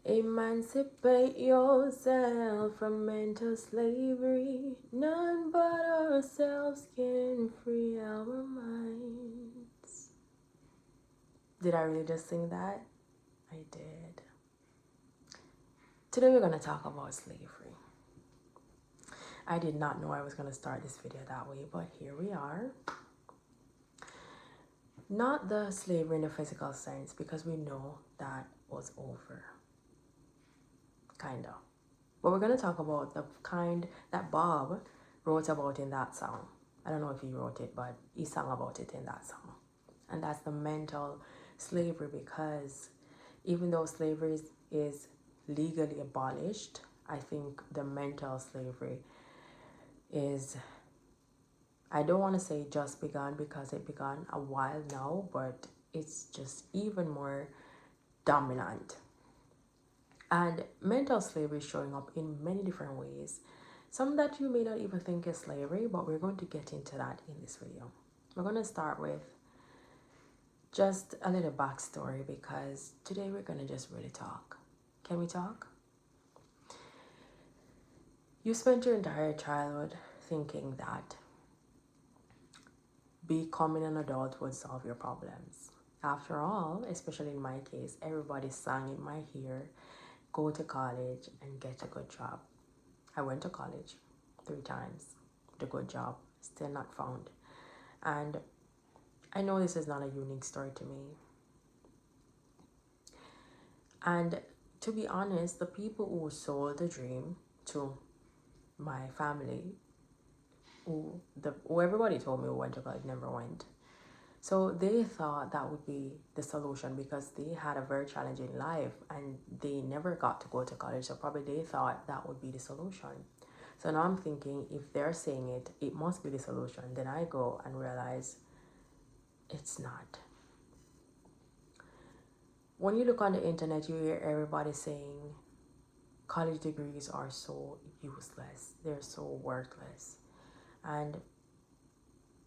Emancipate yourself from mental slavery. None but ourselves can free our minds. Did I really just sing that? I did. Today we're going to talk about slavery. I did not know I was going to start this video that way, but here we are. Not the slavery in the physical sense, because we know that was over. Kinda. But we're going to talk about the kind that Bob wrote about in that song. I don't know if he wrote it, but he sang about it in that song. And that's the mental slavery, because even though slavery is legally abolished, I think the mental slavery is, I don't want to say just begun, because it began a while now, but it's just even more dominant. And mental slavery is showing up in many different ways. Some that you may not even think is slavery, but we're going to get into that in this video. We're going to start with just a little backstory, because today we're going to just really talk. Can we talk? You spent your entire childhood thinking that becoming an adult would solve your problems. After all, especially in my case, everybody sang in my ear, go to college and get a good job. I went to college 3 times, the good job, still not found. And I know this is not a unique story to me. And to be honest, the people who sold the dream to my family, who everybody told me who went to college never went. So they thought that would be the solution, because they had a very challenging life and they never got to go to college. So probably they thought that would be the solution. So now I'm thinking, if they're saying it, it must be the solution. Then I go and realize it's not. When you look on the internet, you hear everybody saying college degrees are so useless. They're so worthless. And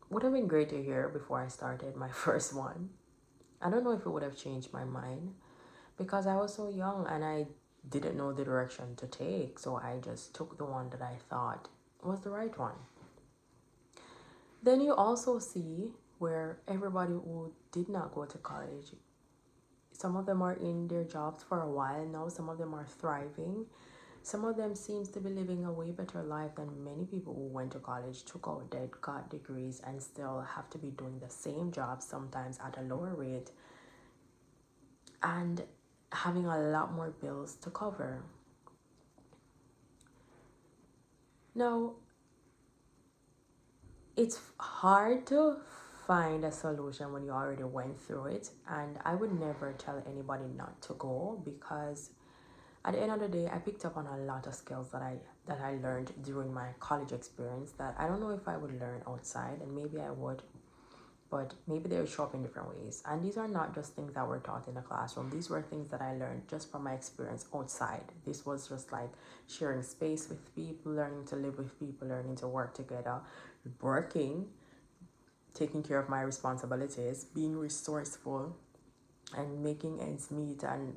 would have been great to hear before I started my first one. I don't know if it would have changed my mind, because I was so young and I didn't know the direction to take. So I just took the one that I thought was the right one. Then you also see where everybody who did not go to college, some of them are in their jobs for a while now. Some of them are thriving. Some of them seems to be living a way better life than many people who went to college, took out debt, got degrees, and still have to be doing the same job, sometimes at a lower rate, and having a lot more bills to cover. Now, it's hard to find a solution when you already went through it, and I would never tell anybody not to go, because at the end of the day, I picked up on a lot of skills that I learned during my college experience that I don't know if I would learn outside, and maybe I would, but maybe they would show up in different ways. And these are not just things that were taught in the classroom. These were things that I learned just from my experience outside. This was just like sharing space with people, learning to live with people, learning to work together, working, taking care of my responsibilities, being resourceful, and making ends meet, and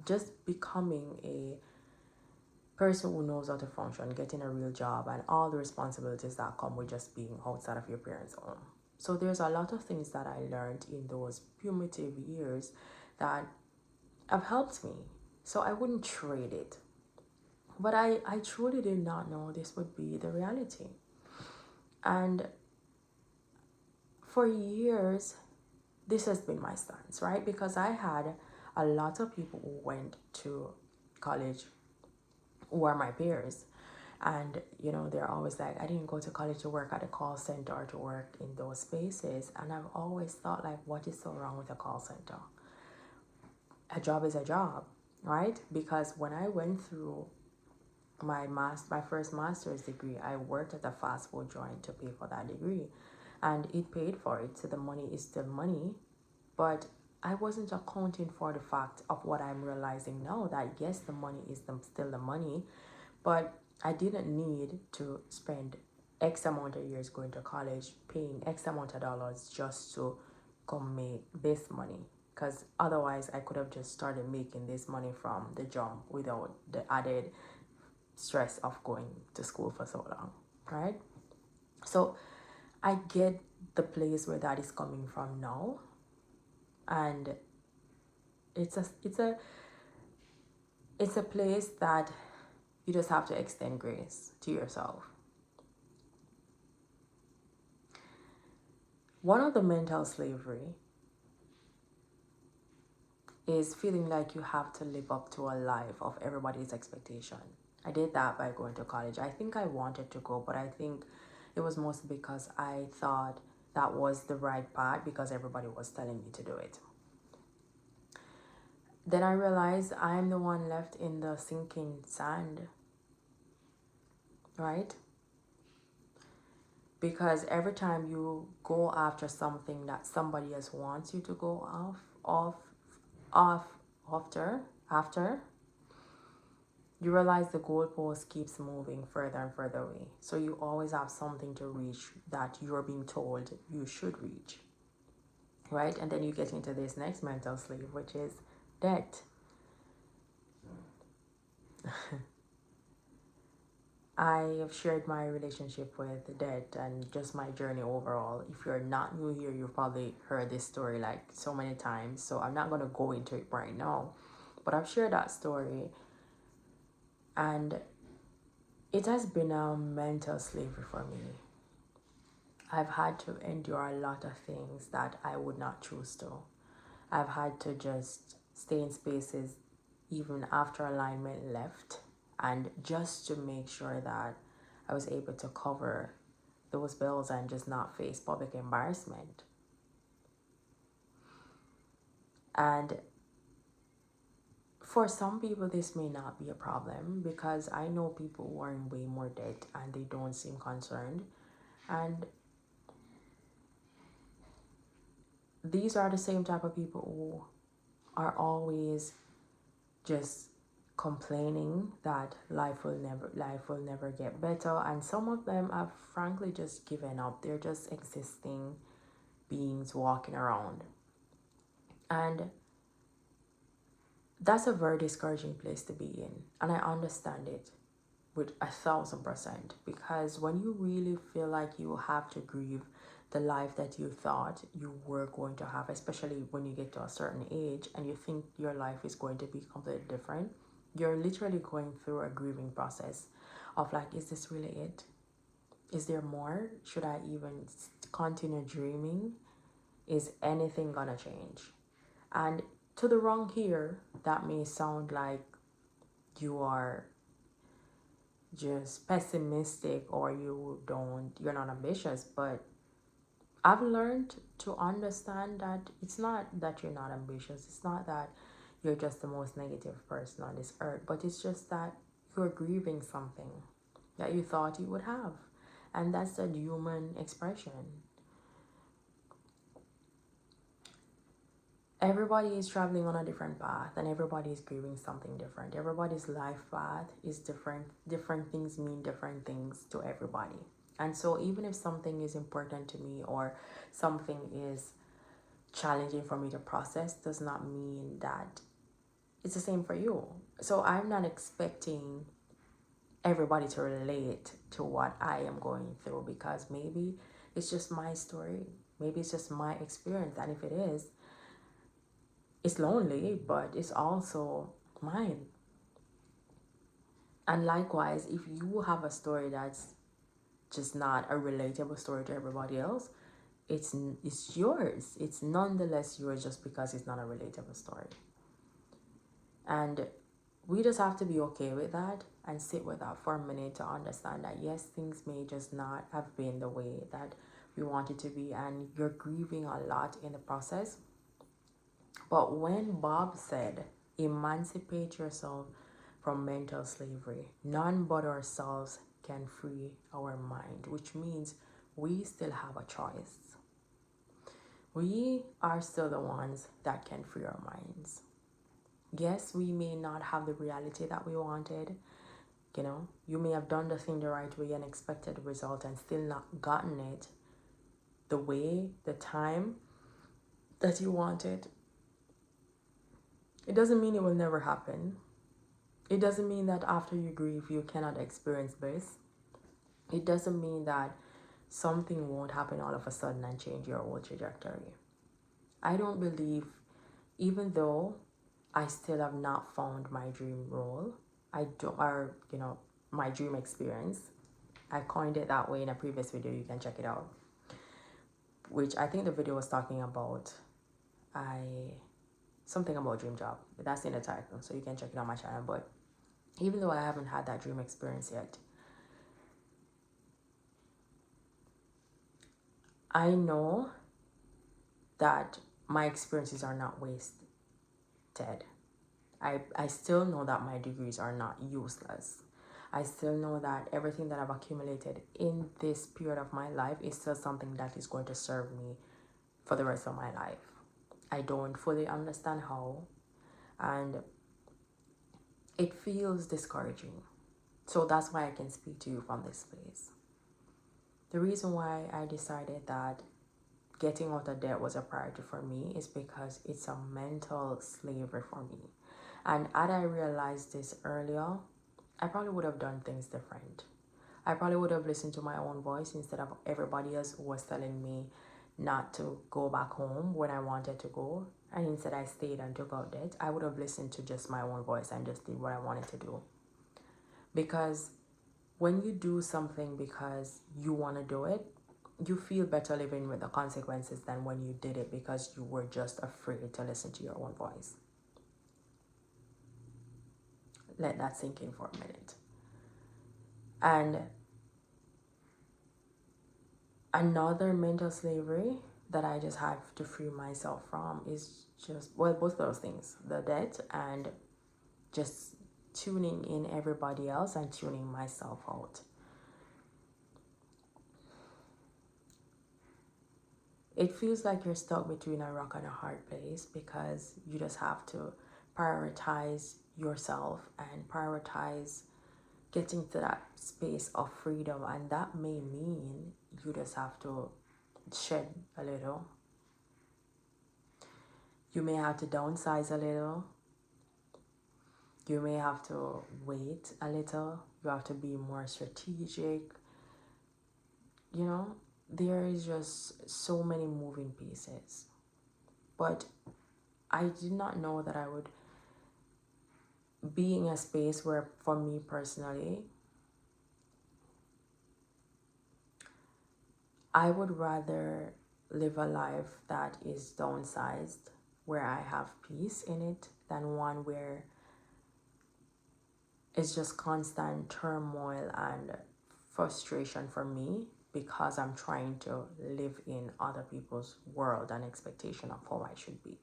just becoming a person who knows how to function, getting a real job, and all the responsibilities that come with just being outside of your parents' home. So there's a lot of things that I learned in those formative years that have helped me. So I wouldn't trade it. But I truly did not know this would be the reality. And for years, this has been my stance, right? Because I had a lot of people who went to college who are my peers. And, you know, they're always like, I didn't go to college to work at a call center or to work in those spaces. And I've always thought, like, what is so wrong with a call center? A job is a job, right? Because when I went through my first master's degree, I worked at a fast food joint to pay for that degree. And it paid for it. So the money is still money. But I wasn't accounting for the fact of what I'm realizing now, that yes, the money is still the money, but I didn't need to spend X amount of years going to college, paying X amount of dollars just to come make this money. because otherwise I could have just started making this money from the jump without the added stress of going to school for so long, right? So I get the place where that is coming from now, and it's a place that you just have to extend grace to yourself. One of the mental slavery is feeling like you have to live up to a life of everybody's expectation. I did that by going to college. I think I wanted to go, but I think it was mostly because I thought that was the right path because everybody was telling me to do it. Then I realized I'm the one left in the sinking sand, right? Because every time you go after something that somebody else wants you to go after, you realize the goalpost keeps moving further and further away. So you always have something to reach that you're being told you should reach, right? And then you get into this next mental slave, which is debt. I have shared my relationship with debt and just my journey overall. If you're not new here, you've probably heard this story like so many times. So I'm not going to go into it right now. But I've shared that story. And it has been a mental slavery for me. I've had to endure a lot of things that I would not choose to. I've had to just stay in spaces even after alignment left, and just to make sure that I was able to cover those bills and just not face public embarrassment. And for some people, this may not be a problem because I know people who are in way more debt and they don't seem concerned. And these are the same type of people who are always just complaining that life will never get better, and some of them have frankly just given up. They're just existing beings walking around, and that's a very discouraging place to be in. And I understand it with 1,000%, because when you really feel like you have to grieve the life that you thought you were going to have, especially when you get to a certain age and you think your life is going to be completely different, you're literally going through a grieving process of like, is this really it? Is there more? Should I even continue dreaming? Is anything gonna change? And to the wrong here, that may sound like you are just pessimistic or you're not ambitious, but I've learned to understand that it's not that you're not ambitious. It's not that you're just the most negative person on this earth, but it's just that you're grieving something that you thought you would have. And that's a human expression. Everybody is traveling on a different path and everybody is grieving something different. Everybody's life path is different. Different things mean different things to everybody. And so even if something is important to me or something is challenging for me to process, does not mean that it's the same for you. So I'm not expecting everybody to relate to what I am going through, because maybe it's just my story. Maybe it's just my experience. And if it is, it's lonely, but it's also mine. And likewise, if you have a story that's just not a relatable story to everybody else, it's yours. It's nonetheless yours just because it's not a relatable story. And we just have to be okay with that and sit with that for a minute to understand that yes, things may just not have been the way that we want it to be, and you're grieving a lot in the process. But when Bob said, emancipate yourself from mental slavery, none but ourselves can free our mind, which means we still have a choice. We are still the ones that can free our minds. Yes, we may not have the reality that we wanted. You may have done the thing the right way and expected the result and still not gotten it the way, the time that you wanted. It doesn't mean it will never happen. It doesn't mean that after you grieve, you cannot experience bliss. It doesn't mean that something won't happen all of a sudden and change your whole trajectory. I don't believe, even though I still have not found my dream role, my dream experience. I coined it that way in a previous video. You can check it out. Which I think the video was talking about something about dream job. That's in the title, so you can check it on my channel. But even though I haven't had that dream experience yet, I know that my experiences are not wasted. I still know that my degrees are not useless. I still know that everything that I've accumulated in this period of my life is still something that is going to serve me for the rest of my life. I don't fully understand how, and it feels discouraging. So that's why I can speak to you from this place. The reason why I decided that getting out of debt was a priority for me is because it's a mental slavery for me. And had I realized this earlier, I probably would have done things different. I probably would have listened to my own voice instead of everybody else who was telling me not to go back home when I wanted to go. And instead I stayed and took out debt. I would have listened to just my own voice and just did what I wanted to do. Because when you do something because you want to do it, you feel better living with the consequences than when you did it because you were just afraid to listen to your own voice. Let that sink in for a minute. And another mental slavery that I just have to free myself from is just, both of those things, the debt and just tuning in everybody else and tuning myself out. It feels like you're stuck between a rock and a hard place because you just have to prioritize yourself and prioritize getting to that space of freedom, and that may mean you just have to shed a little. You may have to downsize a little. You may have to wait a little. You have to be more strategic. You know, there is just so many moving pieces. But I did not know that I would be in a space where, for me personally, I would rather live a life that is downsized, where I have peace in it, than one where it's just constant turmoil and frustration for me because I'm trying to live in other people's world and expectation of how I should be.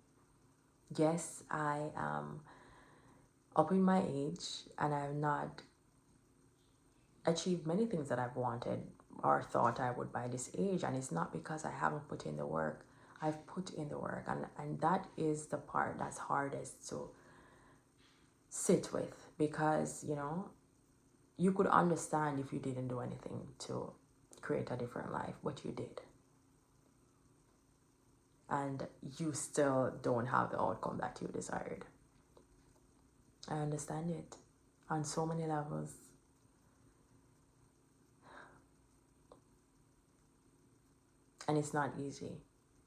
Yes, I am up in my age and I've not achieved many things that I've wanted or thought I would by this age, and it's not because I haven't put in the work. I've put in the work, and that is the part that's hardest to sit with, because you could understand if you didn't do anything to create a different life, but you did, and you still don't have the outcome that you desired. I understand it on so many levels. And it's not easy.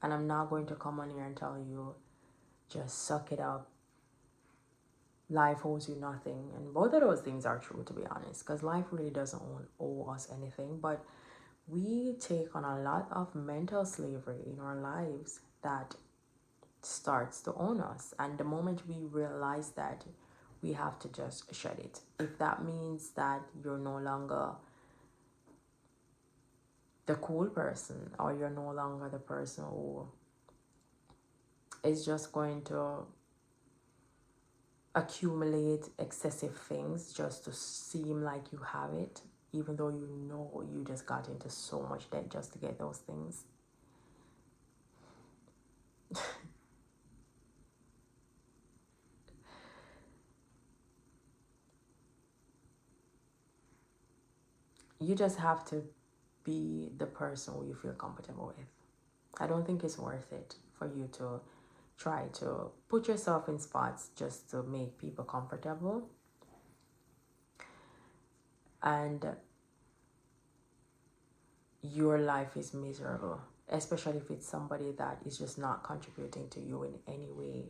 And I'm not going to come on here and tell you, just suck it up. Life owes you nothing. And both of those things are true, to be honest, because life really doesn't owe us anything. But we take on a lot of mental slavery in our lives that starts to own us. And the moment we realize that, we have to just shed it. If that means that you're no longer the cool person, or you're no longer the person who is just going to accumulate excessive things just to seem like you have it, even though you know you just got into so much debt just to get those things. You just have to be the person who you feel comfortable with. I don't think it's worth it for you to try to put yourself in spots just to make people comfortable. And your life is miserable, especially if it's somebody that is just not contributing to you in any way,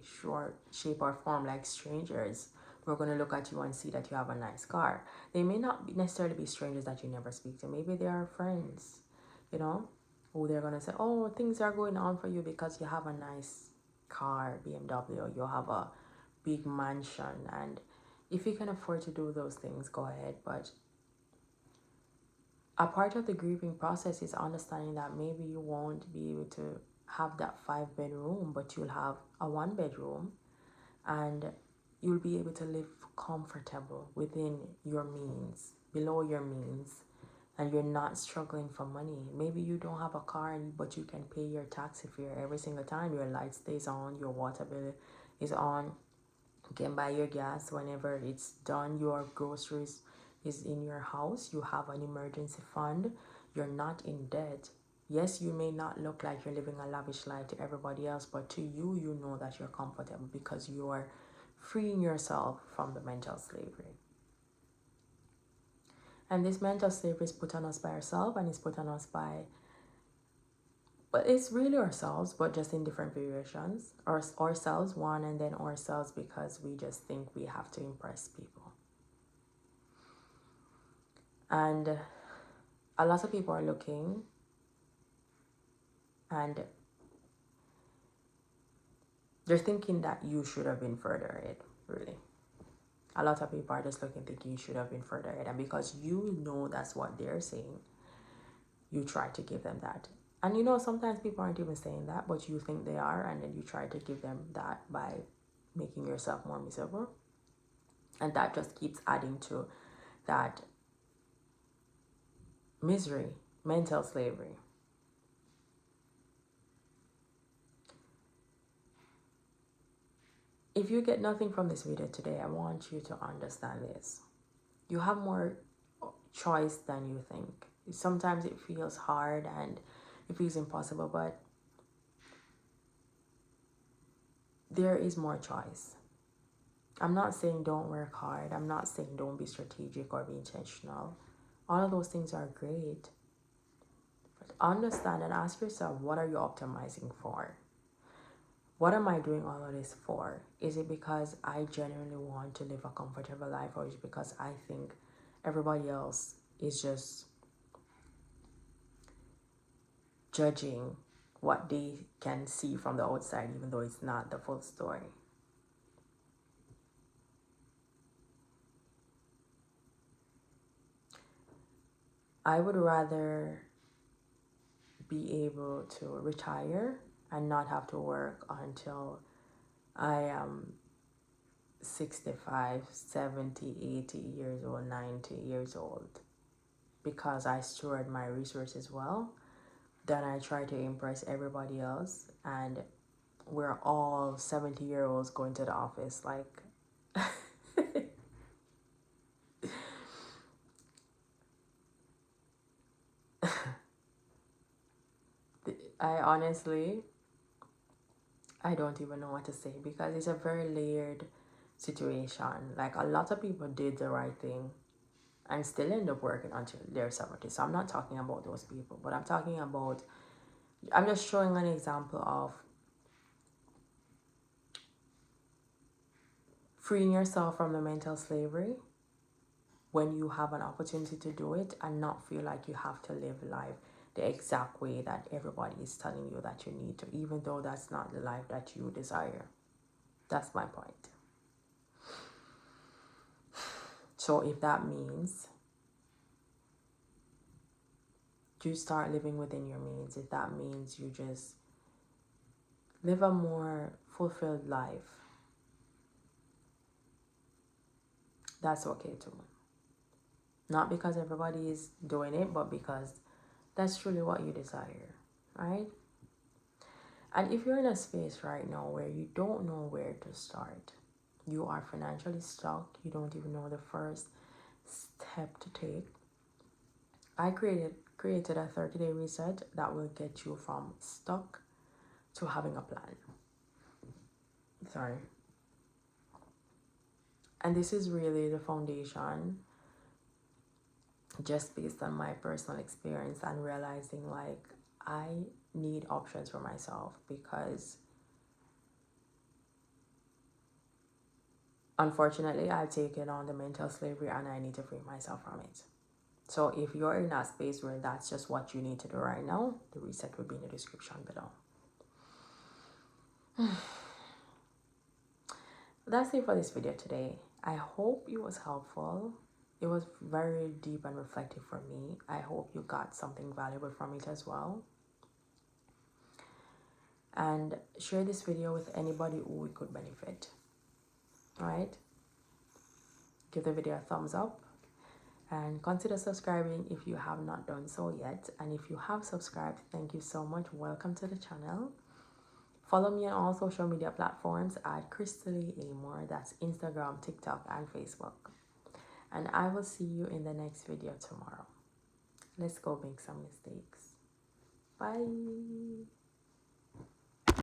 shape, or form, like strangers. We're going to look at you and see that you have a nice car. They may not necessarily be strangers that you never speak to. Maybe they are friends, you know, who they're going to say, oh, things are going on for you because you have a nice car, BMW, you have a big mansion. And if you can afford to do those things, go ahead. But a part of the grieving process is understanding that maybe you won't be able to have that 5-bedroom, but you'll have a 1-bedroom, and you'll be able to live comfortable within your means, below your means, and you're not struggling for money. Maybe you don't have a car, but you can pay your taxi fare every single time. Your light stays on, your water bill is on. You can buy your gas whenever it's done. Your groceries is in your house. You have an emergency fund. You're not in debt. Yes, you may not look like you're living a lavish life to everybody else, but to you, you know that you're comfortable because you are freeing yourself from the mental slavery. And this mental slavery is put on us by ourselves, and it's put on us by, but it's really ourselves, but just in different variations. Ourselves, one, and then ourselves because we just think we have to impress people. And a lot of people are looking, and they're thinking that you should have been further ahead, really. A lot of people are just looking, thinking you should have been further ahead. And because you know that's what they're saying, you try to give them that. And you know, sometimes people aren't even saying that, but you think they are, and then you try to give them that by making yourself more miserable. And that just keeps adding to that misery, mental slavery. If you get nothing from this video today, I want you to understand this. You have more choice than you think. Sometimes it feels hard and it feels impossible, but there is more choice. I'm not saying don't work hard. I'm not saying don't be strategic or be intentional. All of those things are great. But understand and ask yourself, what are you optimizing for? What am I doing all of this for? Is it because I genuinely want to live a comfortable life, or is it because I think everybody else is just judging what they can see from the outside, even though it's not the full story? I would rather be able to retire and not have to work until I am 65, 70, 80 years old, 90 years old, because I stored my resources well. Then I try to impress everybody else, and we're all 70-year-olds going to the office like I don't even know what to say, because it's a very layered situation. Like, a lot of people did the right thing and still end up working until they're 70. So I'm not talking about those people, but I'm just showing an example of freeing yourself from the mental slavery when you have an opportunity to do it, and not feel like you have to live life the exact way that everybody is telling you that you need to, even though that's not the life that you desire. That's my point. So if that means you start living within your means, if that means you just live a more fulfilled life, that's okay too. Not because everybody is doing it, but because that's truly what you desire, right? And if you're in a space right now where you don't know where to start, you are financially stuck, you don't even know the first step to take, I created a 30-day reset that will get you from stuck to having a plan. Sorry. And this is really the foundation, just based on my personal experience and realizing like I need options for myself, because unfortunately I've taken on the mental slavery and I need to free myself from it. So if you're in that space where that's just what you need to do right now, the reset will be in the description below. That's it for this video today. I hope it was helpful. It was very deep and reflective for me. I hope you got something valuable from it as well. And share this video with anybody who it could benefit. Alright? Give the video a thumbs up. And consider subscribing if you have not done so yet. And if you have subscribed, thank you so much. Welcome to the channel. Follow me on all social media platforms at Khrista-Lee Amor. That's Instagram, TikTok, and Facebook. And I will see you in the next video tomorrow. Let's go make some mistakes. Bye.